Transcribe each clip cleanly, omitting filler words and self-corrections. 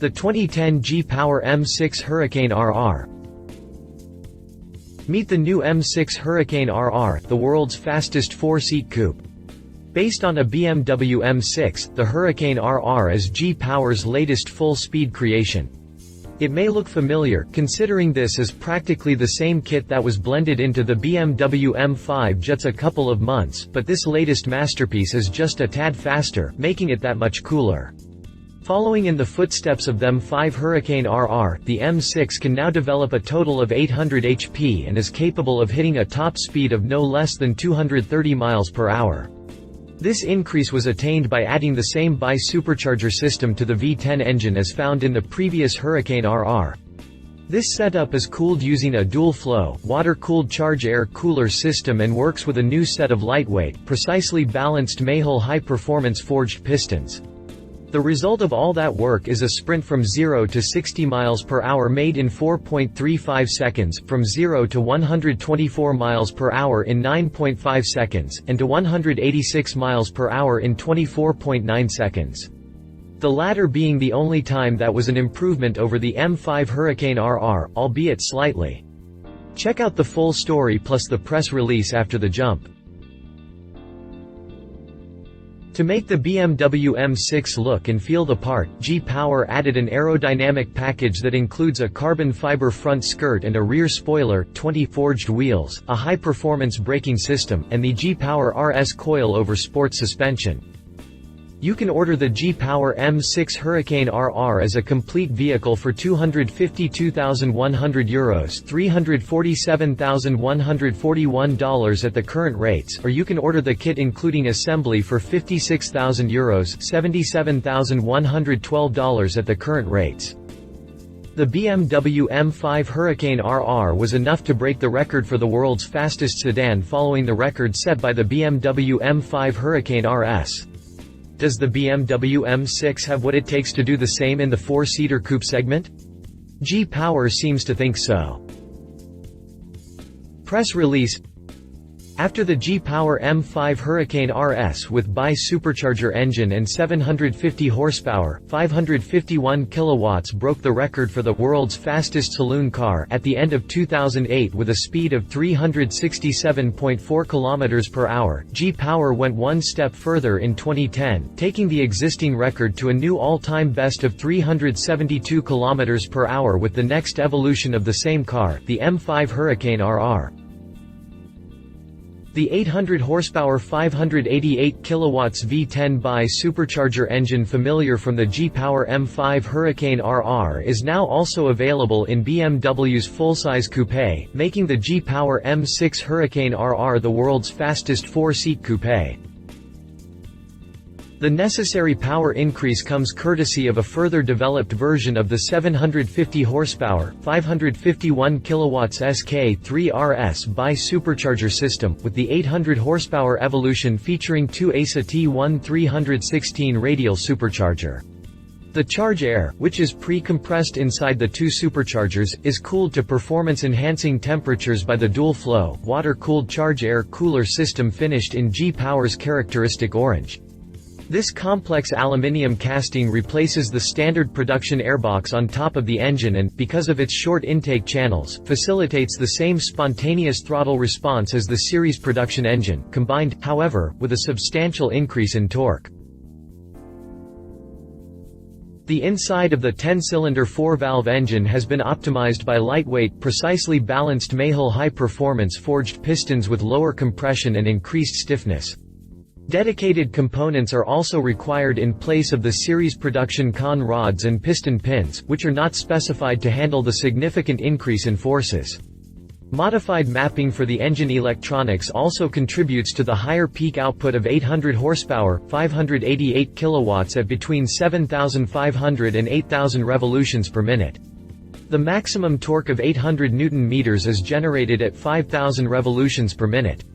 The 2010 G-Power M6 Hurricane RR. Meet the new M6 Hurricane RR, the world's fastest four-seat coupe. Based on a BMW M6, the Hurricane RR is G-Power's latest full-speed creation. It may look familiar, considering this is practically the same kit that was blended into the BMW M5 juts a couple of months, but this latest masterpiece is just a tad faster, making it that much cooler. Following in the footsteps of the M5 Hurricane RR, the M6 can now develop a total of 800 HP and is capable of hitting a top speed of no less than 230 miles per hour. This increase was attained by adding the same bi-supercharger system to the V10 engine as found in the previous Hurricane RR. This setup is cooled using a dual-flow, water-cooled charge-air cooler system and works with a new set of lightweight, precisely balanced Mahle high-performance forged pistons. The result of all that work is a sprint from 0 to 60 miles per hour made in 4.35 seconds, from 0 to 124 miles per hour in 9.5 seconds, and to 186 miles per hour in 24.9 seconds. The latter being the only time that was an improvement over the M5 Hurricane RR, albeit slightly. Check out the full story plus the press release after the jump. To make the BMW M6 look and feel the part, G-Power added an aerodynamic package that includes a carbon fiber front skirt and a rear spoiler, 20 forged wheels, a high-performance braking system, and the G-Power RS coil-over sport suspension. You can order the G-Power M6 Hurricane RR as a complete vehicle for €252,100, $347,141 at the current rates, or you can order the kit including assembly for €56,000, $77,112 at the current rates. The BMW M5 Hurricane RR was enough to break the record for the world's fastest sedan following the record set by the BMW M5 Hurricane RS. Does the BMW M6 have what it takes to do the same in the four-seater coupe segment? G-Power seems to think so. Press release. After the G-Power M5 Hurricane RS with bi-supercharger engine and 750 horsepower, 551 kilowatts broke the record for the world's fastest saloon car at the end of 2008 with a speed of 367.4 km per hour, G-Power went one step further in 2010, taking the existing record to a new all-time best of 372 km per hour with the next evolution of the same car, the M5 Hurricane RR. The 800 horsepower 588 kilowatts V10 bi-supercharger engine familiar from the G-Power M5 Hurricane RR is now also available in BMW's full-size coupe, making the G-Power M6 Hurricane RR the world's fastest four-seat coupe. The necessary power increase comes courtesy of a further developed version of the 750 horsepower, 551 kilowatts SK3 RS bi-supercharger system, with the 800 horsepower evolution featuring two ASA T1 316 radial supercharger. The charge air, which is pre-compressed inside the two superchargers, is cooled to performance-enhancing temperatures by the dual-flow, water-cooled charge air cooler system finished in G-Power's characteristic orange. This complex aluminium casting replaces the standard production airbox on top of the engine and, because of its short intake channels, facilitates the same spontaneous throttle response as the series production engine, combined, however, with a substantial increase in torque. The inside of the 10-cylinder 4-valve engine has been optimized by lightweight, precisely balanced Mahle high-performance forged pistons with lower compression and increased stiffness. Dedicated components are also required in place of the series production con rods and piston pins, which are not specified to handle the significant increase in forces. Modified mapping for the engine electronics also contributes to the higher peak output of 800 horsepower, 588 kilowatts at between 7,500 and 8,000 revolutions per minute. The maximum torque of 800 Nm is generated at 5,000 revolutions per minute.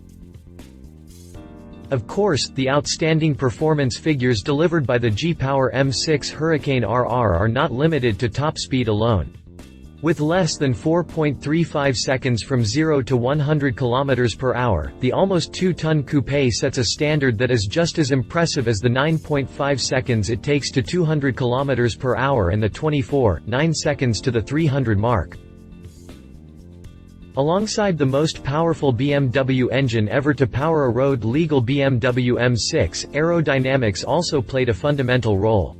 Of course, the outstanding performance figures delivered by the G-Power M6 Hurricane RR are not limited to top speed alone. With less than 4.35 seconds from 0 to 100 km per hour, the almost 2-ton coupe sets a standard that is just as impressive as the 9.5 seconds it takes to 200 km per hour and the 24.9 seconds to the 300 mark. Alongside the most powerful BMW engine ever to power a road-legal BMW M6, Aerodynamics also played a fundamental role.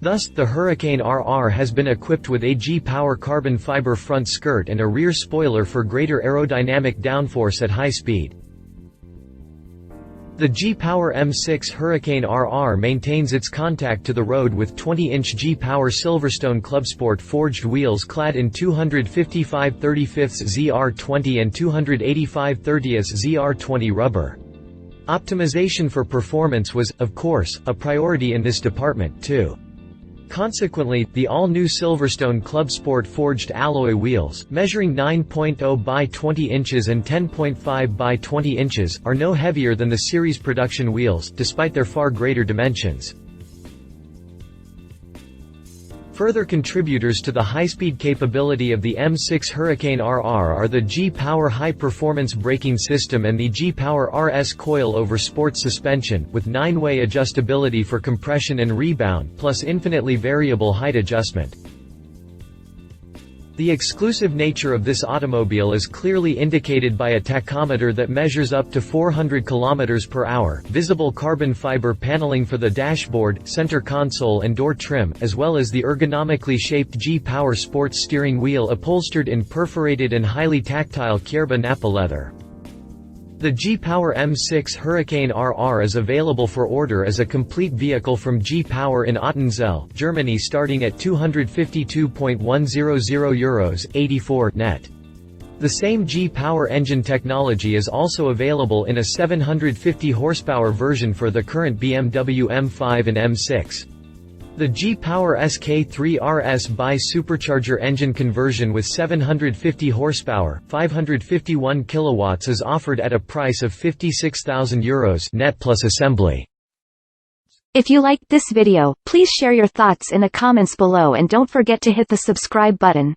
Thus, the Hurricane RR has been equipped with a G-Power carbon fiber front skirt and a rear spoiler for greater aerodynamic downforce at high speed. The G-Power M6 Hurricane RR maintains its contact to the road with 20-inch G-Power Silverstone Clubsport forged wheels clad in 255/35 ZR20 and 285/30 ZR20 rubber. Optimization for performance was, of course, a priority in this department too. Consequently, the all-new Silverstone Clubsport forged alloy wheels, measuring 9.0 by 20 inches and 10.5 by 20 inches, are no heavier than the series production wheels, despite their far greater dimensions. Further contributors to the high-speed capability of the M6 Hurricane RR are the G-Power high-performance braking system and the G-Power RS coil-over sports suspension, with 9-way adjustability for compression and rebound, plus infinitely variable height adjustment. The exclusive nature of this automobile is clearly indicated by a tachometer that measures up to 400 km per hour, visible carbon fiber paneling for the dashboard, center console and door trim, as well as the ergonomically shaped G-Power sports steering wheel upholstered in perforated and highly tactile Kierba Nappa leather. The G-Power M6 Hurricane RR is available for order as a complete vehicle from G-Power in Ottenzell, Germany, starting at €252.100 84 net. The same G-Power engine technology is also available in a 750 horsepower version for the current BMW M5 and M6. The G-Power SK3 RS bi-supercharger engine conversion with 750 horsepower, 551 kilowatts is offered at a price of €56,000 net plus assembly. If you liked this video, please share your thoughts in the comments below and don't forget to hit the subscribe button.